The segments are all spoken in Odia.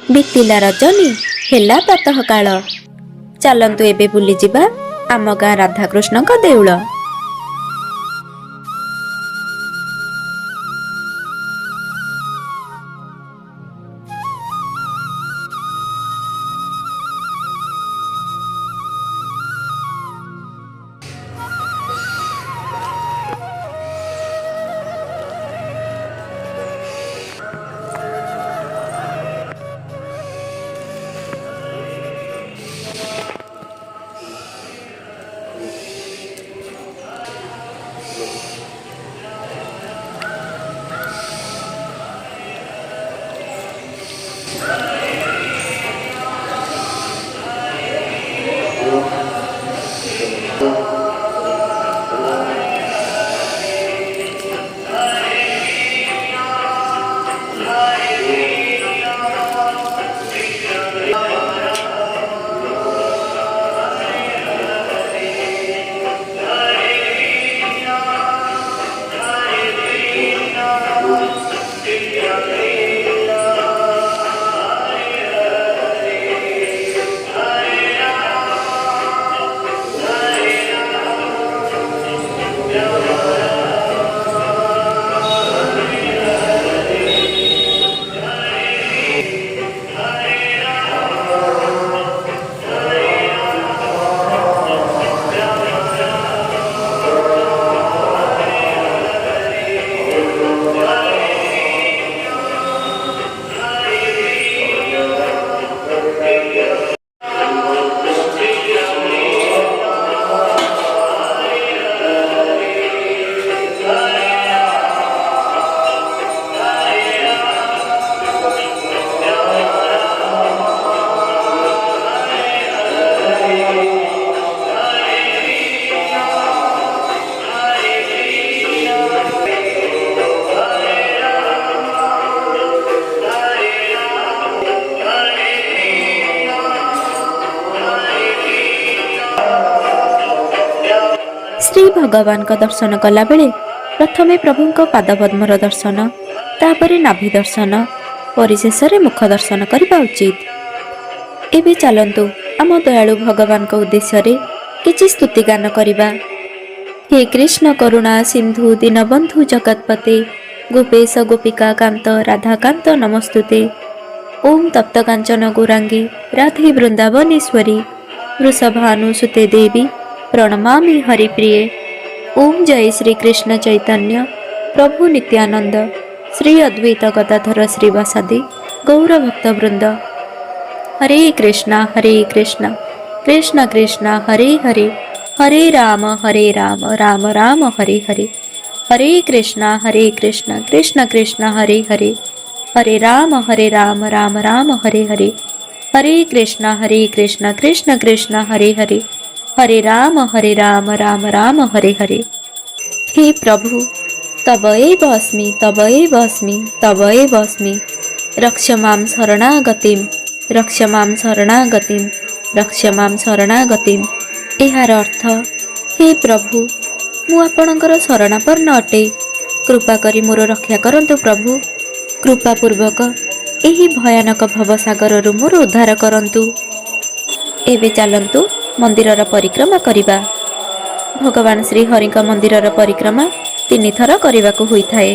ବିତିଲା ରଜନୀ ହେଲା ପ୍ରାତଃ କାଳ। ଚାଲନ୍ତୁ ଏବେ ବୁଲିଯିବା ଆମ ଗାଁ ରାଧାକୃଷ୍ଣଙ୍କ ଦେଉଳ। ଶ୍ରୀ ଭଗବାନଙ୍କ ଦର୍ଶନ କଲାବେଳେ ପ୍ରଥମେ ପ୍ରଭୁଙ୍କ ପାଦପଦ୍ମର ଦର୍ଶନ, ତାପରେ ନାଭି ଦର୍ଶନ, ପରିଶେଷରେ ମୁଖ ଦର୍ଶନ କରିବା ଉଚିତ। ଏବେ ଚାଲନ୍ତୁ ଆମ ଦୟାଳୁ ଭଗବାନଙ୍କ ଉଦ୍ଦେଶ୍ୟରେ କିଛି ସ୍ତୁତିଗାନ କରିବା। ହେ କୃଷ୍ଣ କରୁଣା ସିନ୍ଧୁ ଦୀନବନ୍ଧୁ ଜଗତପତେ ଗୋପେଶ ଗୋପିକା କାନ୍ତ ରାଧାକାନ୍ତ ନମସ୍ତୁତେ। ଓಂ ତପ୍ତକାଞ୍ଚନ ଗୌରାଙ୍ଗୀ ରାଧେ ବୃନ୍ଦାବନେଶ୍ୱରୀ वृषभानुसुते देवी प्रणमामि हरिप्रिये। ओम जय श्री कृष्ण चैतन्य प्रभु नित्यानंद श्री अद्वैत गदाधर श्रीवासादि गौरभक्तवृंद। हरे कृष्ण कृष्ण कृष्ण हरे हरे, हरे राम राम राम हरे हरे। हरे कृष्ण कृष्ण कृष्ण हरे हरे, हरे राम राम राम हरे हरे। हरे कृष्ण कृष्ण कृष्ण हरे हरे, हरे राम राम राम हरे हरे। हे प्रभु तव एव अस्मि तव एव अस्मि तव एव अस्मि, रक्ष मां शरणागतिं रक्ष मां शरणागतिं रक्ष मां शरणागतिं। एहार अर्थ, हे प्रभु मु आपणकर शरणापन्न अटे, कृपा करी मोर रक्षा करंतु प्रभु। कृपापूर्वक एही भयानक भवसागररु मोर उद्धार करंतु। एबे चलंतु मंदिरर परिक्रमा करिबा। भगवान श्री हरिक मंदिरर परिक्रमा 3 थर करिबाकु होइथाए।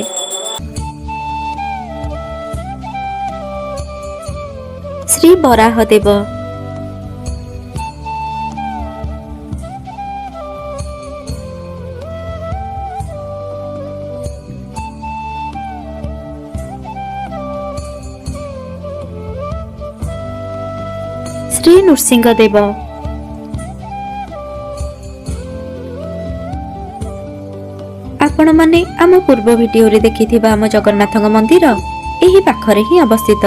श्री बराहदेव, श्री नृसिंहदेव, आपण माने आम पूर्व भिडियो रे देखिथिबा आम जगन्नाथଙ୍କ मंदिर एही पाखरे ही अवस्थित।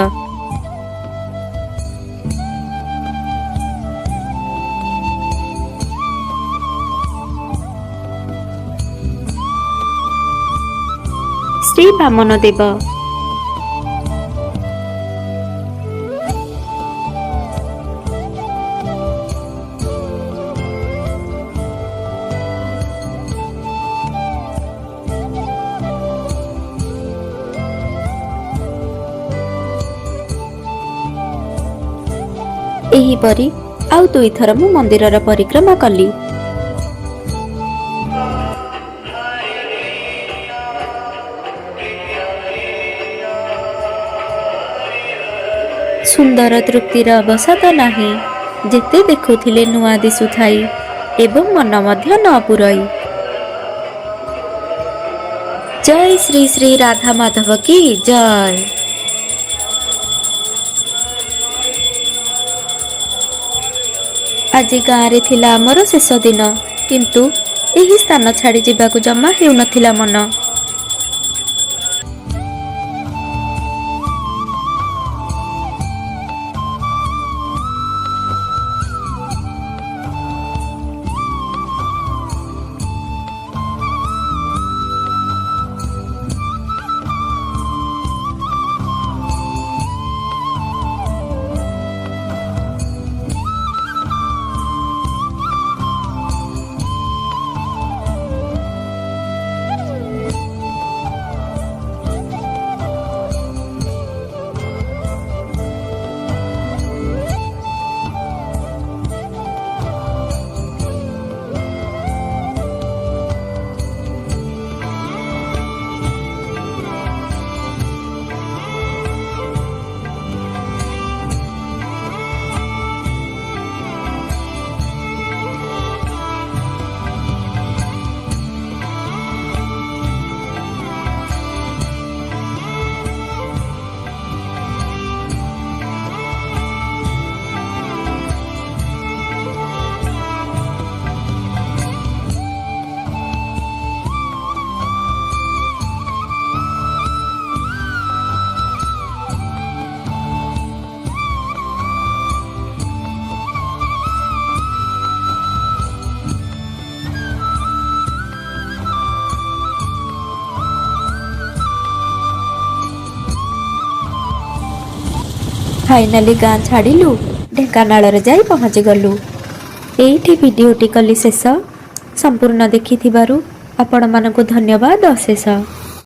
श्री वामनदेव, ଏହିପରି ଆଉ 2 ଥର ମୁଁ ମନ୍ଦିରର ପରିକ୍ରମା କଲି। ସୁନ୍ଦର ତୃପ୍ତିର ଅବସାଦ ନାହିଁ। ଯେତେ ଦେଖୁଥିଲେ ନୂଆ ଦିଶୁଥାଇ ଏବଂ ମନ ମଧ୍ୟ ନ ପୁରଇ। ଜୟ ଶ୍ରୀ ଶ୍ରୀ ରାଧା ମାଧବ କି ଜୟ। ଆଜି ଗାଁରେ ଥିଲା ଆମର ଶେଷ ଦିନ, କିନ୍ତୁ ଏହି ସ୍ଥାନ ଛାଡ଼ି ଯିବାକୁ ଜମା ହେଉନଥିଲା ମନ। ଫାଇନାଲି ଗାଁ ଛାଡ଼ିଲୁ, ଢେଙ୍କାନାଳରେ ଯାଇ ପହଞ୍ଚିଗଲୁ। ଏଇଠି ଭିଡ଼ିଓଟି କଲି ଶେଷ। ସମ୍ପୂର୍ଣ୍ଣ ଦେଖିଥିବାରୁ ଆପଣମାନଙ୍କୁ ଧନ୍ୟବାଦ ଅଶେଷ।